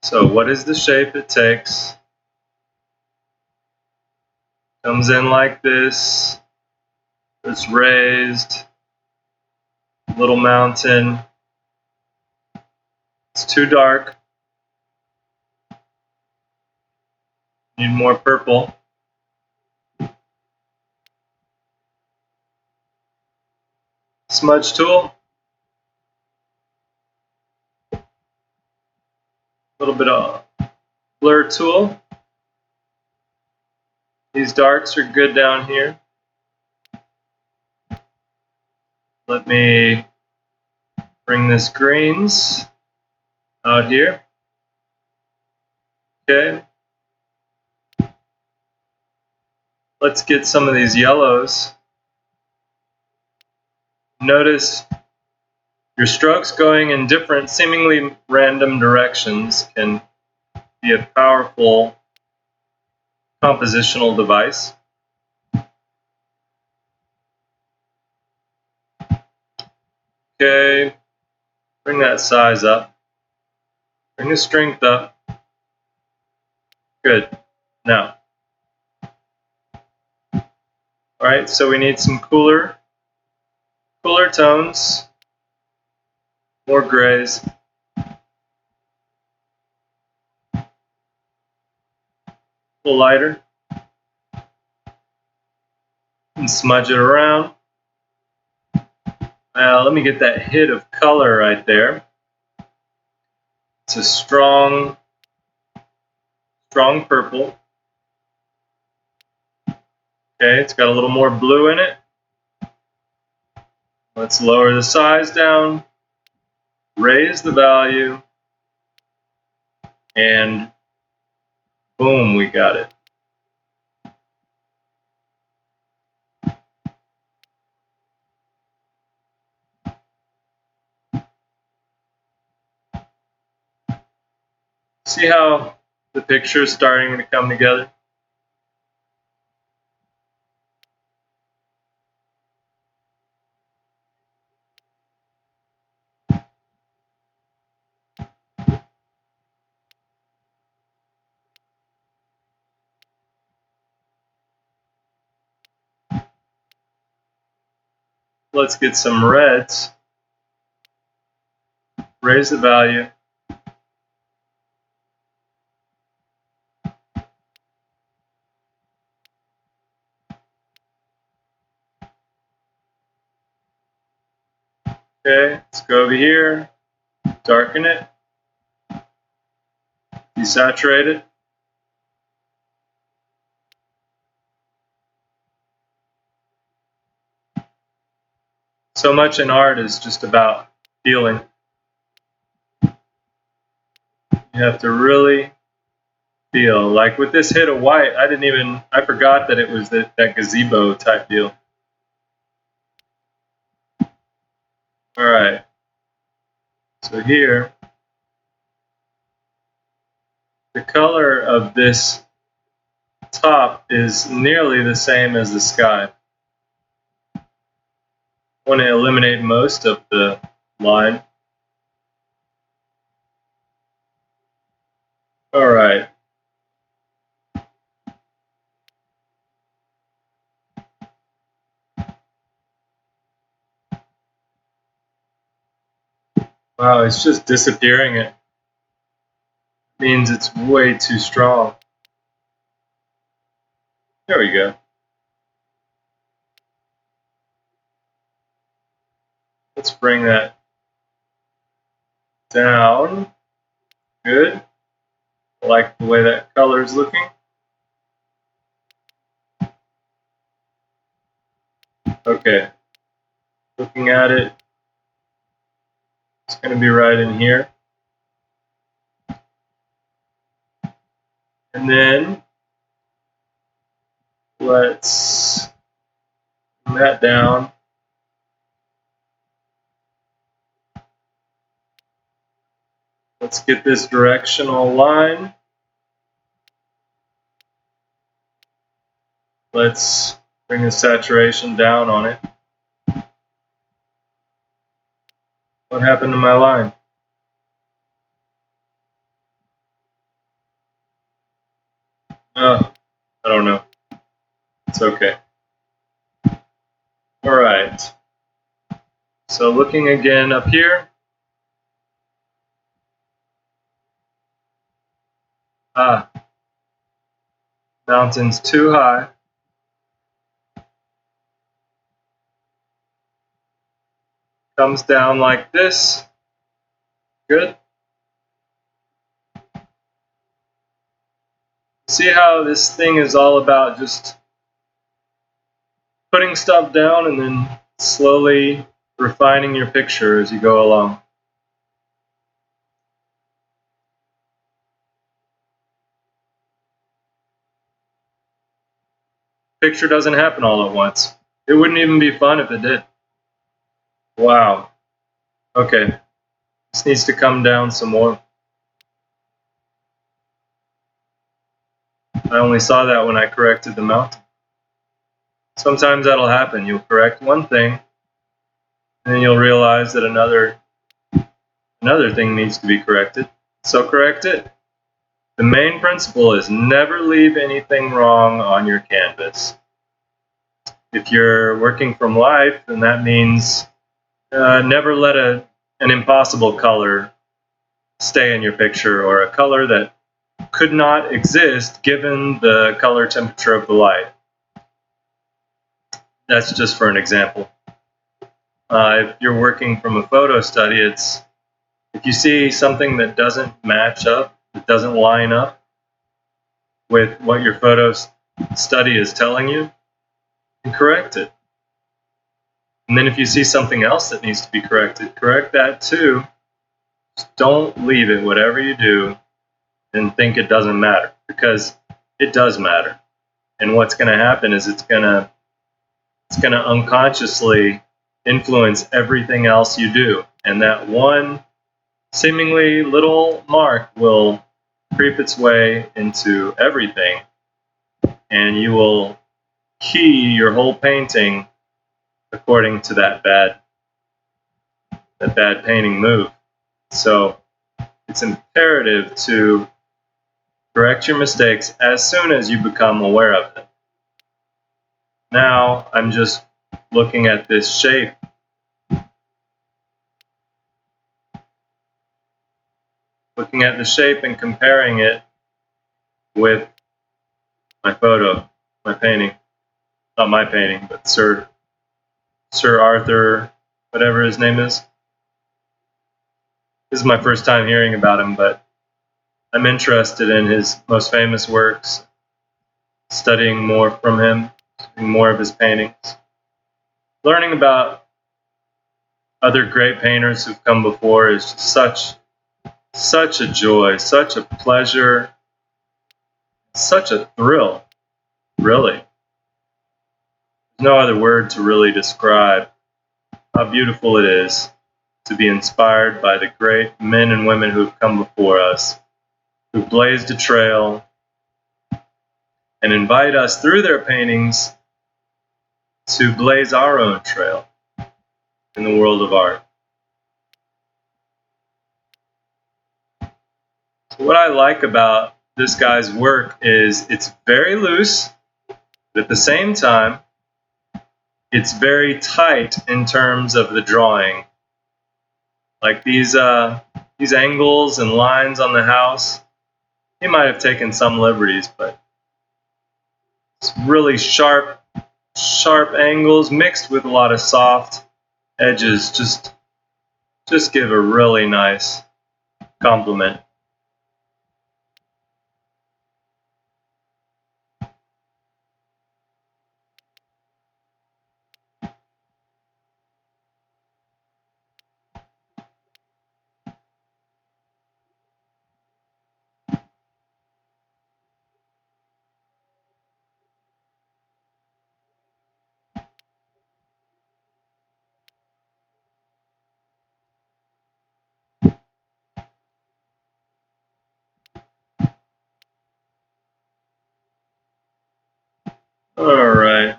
So what is the shape it takes? Comes in like this. It's raised. Little mountain. It's too dark. Need more purple. Smudge tool. A little bit of blur tool. These darks are good down here. Let me bring this greens out here. Okay. Let's get some of these yellows. Notice your strokes going in different, seemingly random directions can be a powerful compositional device. Okay, bring that size up. Bring the strength up. Good. Now, alright, so we need some cooler tones, more grays. A little lighter. And smudge it around. Now, let me get that hit of color right there. It's a strong purple. Okay, it's got a little more blue in it. Let's lower the size down, raise the value, and boom, we got it. See how the picture is starting to come together? Let's get some reds. Raise the value. Okay, let's go over here, darken it, desaturate it. So much in art is just about feeling. You have to really feel. Like with this hit of white, I forgot that it was that gazebo type deal. Alright. So here, the color of this top is nearly the same as the sky. I want to eliminate most of the line. All right. Wow, it's just disappearing. It means it's way too strong. There we go. Let's bring that down. Good. I like the way that color is looking. Okay. Looking at it, it's going to be right in here. And then let's bring that down. Let's get this directional line. Let's bring the saturation down on it. What happened to my line? Oh, I don't know. It's okay. All right. So looking again up here. Mountain's too high. Comes down like this. Good. See how this thing is all about just putting stuff down and then slowly refining your picture as you go along. Picture doesn't happen all at once. It wouldn't even be fun if it did. Wow. Okay. This needs to come down some more. I only saw that when I corrected the mountain. Sometimes that'll happen. You'll correct one thing, and then you'll realize that another thing needs to be corrected. So correct it. The main principle is never leave anything wrong on your canvas. If you're working from life, then that means never let an impossible color stay in your picture, or a color that could not exist given the color temperature of the light. That's just for an example. If you're working from a photo study, if you see something that doesn't match up, that doesn't line up with what your photo study is telling you, correct it. And then if you see something else that needs to be corrected, correct that too. Just don't leave it, whatever you do, and think it doesn't matter, because it does matter. And what's going to happen is it's going to unconsciously influence everything else you do. And that one seemingly little mark will creep its way into everything, and you will key your whole painting according to that bad painting move. So it's imperative to correct your mistakes as soon as you become aware of them. Now I'm just looking at this shape. Looking at the shape and comparing it with my photo, my painting. Not my painting, but Sir Arthur, whatever his name is. This is my first time hearing about him, but I'm interested in his most famous works, studying more from him, studying more of his paintings, learning about other great painters who've come before is just such a joy, such a pleasure, such a thrill, really. There's no other word to really describe how beautiful it is to be inspired by the great men and women who have come before us, who blazed a trail, and invite us through their paintings to blaze our own trail in the world of art. So what I like about this guy's work is it's very loose, but at the same time, it's very tight in terms of the drawing. Like these angles and lines on the house, he might have taken some liberties, but it's really sharp angles mixed with a lot of soft edges. Just give a really nice compliment. All right.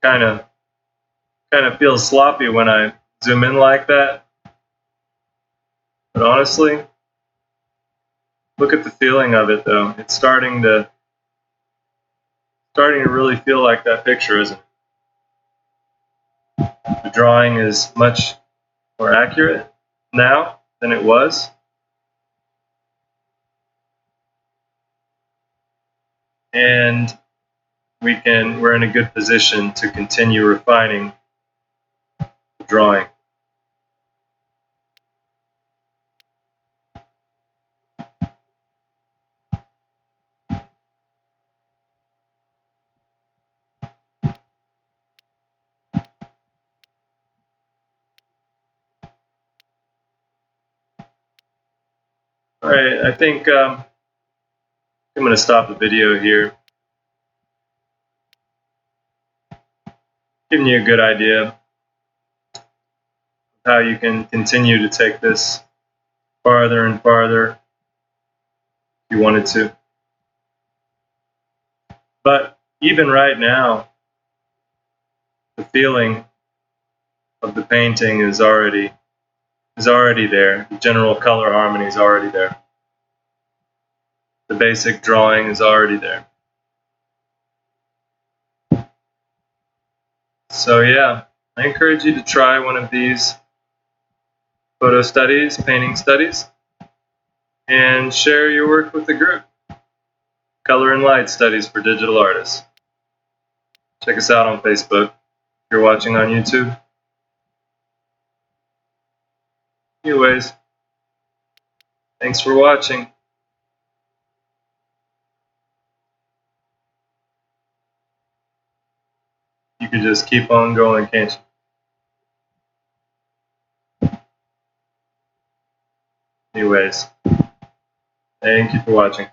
Kind of feels sloppy when I zoom in like that. But honestly, look at the feeling of it though. It's starting to really feel like that picture, isn't it? The drawing is much more accurate now than it was. And we're in a good position to continue refining the drawing. All right, I think I'm going to stop the video here. Giving you a good idea of how you can continue to take this farther and farther if you wanted to. But even right now, the feeling of the painting is already there. The general color harmony is already there. The basic drawing is already there. So yeah, I encourage you to try one of these photo studies, painting studies, and share your work with the group. Color and Light Studies for Digital Artists. Check us out on Facebook if you're watching on YouTube. Anyways, thanks for watching. You could just keep on going, can't you? Anyways, thank you for watching.